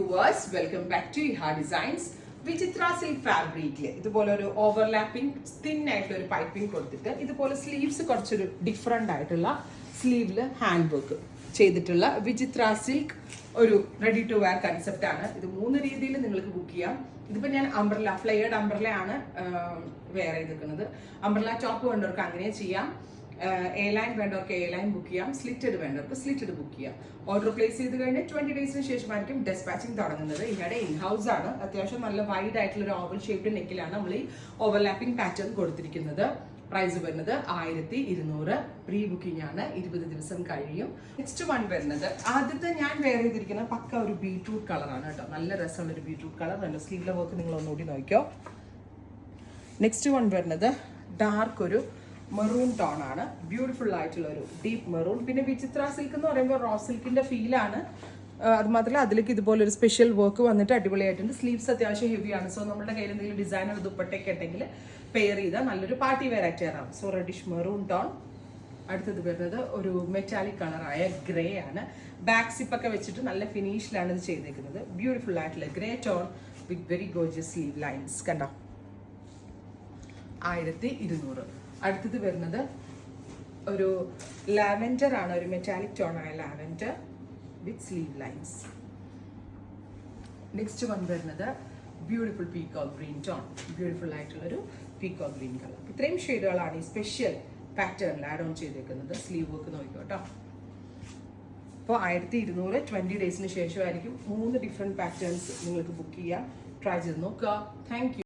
Viewers, welcome back to Iha designs. Vichitra silk ഫാബ്രിക്കില് ഇതുപോലെ ഒരു ഓവർലാപ്പിംഗ് തിൻ ആയിട്ടുള്ള ഒരു പൈപ്പിംഗ് കൊടുത്തിട്ട് ഇതുപോലെ സ്ലീവ്സ് കുറച്ചൊരു ഡിഫറെന്റ് ആയിട്ടുള്ള സ്ലീവില് ഹാൻഡ് വർക്ക് ചെയ്തിട്ടുള്ള വിചിത്ര സിൽക്ക് ഒരു റെഡി ടു വെയർ കൺസെപ്റ്റ് ആണ്. ഇത് 3 രീതിയിൽ നിങ്ങൾക്ക് ബുക്ക് ചെയ്യാം. ഇതിപ്പോ ഞാൻ അംബ്രല ഫ്ലെയർഡ് അംബ്രല ആണ് വെയർ ചെയ്തിരിക്കുന്നത്. അംബ്രല ടോപ്പ് വേണ്ടവർക്ക് അങ്ങനെ ചെയ്യാം. എ ലൈൻ വേണ്ടവർക്ക് എ ലൈൻ ബുക്ക് ചെയ്യാം. സ്ലിറ്റഡ് വേണ്ടവർക്ക് സ്ലിറ്റഡ് ബുക്ക് ചെയ്യാം. ഓർഡർ പ്ലേസ് ചെയ്ത് കഴിഞ്ഞ് 20 ഡേയ്സിന് ശേഷമായിരിക്കും ഡെസ്പാച്ചിങ് തുടങ്ങുന്നത്. ഇവിടെ ഇൻഹൗസ് ആണ്. അത്യാവശ്യം നല്ല വൈഡ് ആയിട്ടുള്ള ഒരു ഓവൽ ഷേപ്ഡ് നെക്കിലാണ് നമ്മൾ ഈ ഓവർലാപ്പിംഗ് പാറ്റേൺ കൊടുത്തിരിക്കുന്നത്. പ്രൈസ് വരുന്നത് 1200. പ്രീ ബുക്കിംഗ് ആണ്. 20 ദിവസം കഴിയും. നെക്സ്റ്റ് വൺ വരുന്നത് ആദ്യത്തെ ഞാൻ വെയർ ചെയ്തിരിക്കുന്ന പക്ക ഒരു ബീട്രൂട്ട് കളറാണ് കേട്ടോ. നല്ല രസമുള്ള ഒരു ബീട്രൂട്ട് കളർ. നല്ല സ്ലീവിലെ വർക്ക് നിങ്ങൾ ഒന്നുകൂടി നോക്കിയോ. നെക്സ്റ്റ് വൺ വരുന്നത് ഡാർക്ക് ഒരു മെറൂൺ ടോൺ ആണ്. ബ്യൂട്ടിഫുൾ ആയിട്ടുള്ള ഒരു ഡീപ്പ് മെറൂൺ. പിന്നെ വിചിത്ര സിൽക്ക് എന്ന് പറയുമ്പോൾ റോ സിൽക്കിന്റെ ഫീലാണ്. അത് മാത്രമല്ല അതിലേക്ക് ഇതുപോലെ ഒരു സ്പെഷ്യൽ വർക്ക് വന്നിട്ട് അടിപൊളിയായിട്ടുണ്ട്. സ്ലീവ്സ് അത്യാവശ്യം ഹെവി ആണ്. സോ നമ്മുടെ കയ്യിൽ എന്തെങ്കിലും ഡിസൈനർ ദുപ്പട്ടയൊക്കെ ഉണ്ടെങ്കിൽ പെയർ ചെയ്താൽ നല്ലൊരു പാർട്ടി വെയർ ആയിട്ട് തരാം. So reddish maroon tone. അടുത്തത് വരുന്നത് ഒരു മെറ്റാലിക് കളറായ ഗ്രേ ആണ്. ബാക്ക് സിപ്പ് ഒക്കെ വെച്ചിട്ട് നല്ല ഫിനിഷിലാണ് ഇത് ചെയ്തേക്കുന്നത്. ബ്യൂട്ടിഫുൾ ആയിട്ടുള്ള grey tone with very gorgeous sleeve lines. കണ്ടോ, 1200. അടുത്തത് വരുന്നത് ഒരു ലാവൻഡർ ആണ്. ഒരു മെറ്റാലിക് ടോൺ ആയ lavender with sleeve lines. Next one വരുന്നത് beautiful peacock green tone. Beautiful ആയിട്ടുള്ളൊരു പീകോക്ക് ഗ്രീൻ കളർ. ഇത്രയും ഷെയ്ഡുകളാണ് ഈ സ്പെഷ്യൽ പാറ്റേണിൽ ആഡ് ഓൺ ചെയ്തേക്കുന്നത്. സ്ലീവ് വർക്ക് നോക്കിക്കോ കേട്ടോ. അപ്പോൾ 1200 20 ഡേയ്സിന് ശേഷമായിരിക്കും. 3 ഡിഫറെൻറ്റ് പാറ്റേൺസ് നിങ്ങൾക്ക് ബുക്ക് ചെയ്യാം. ട്രൈ ചെയ്ത് നോക്കുക. Thank you.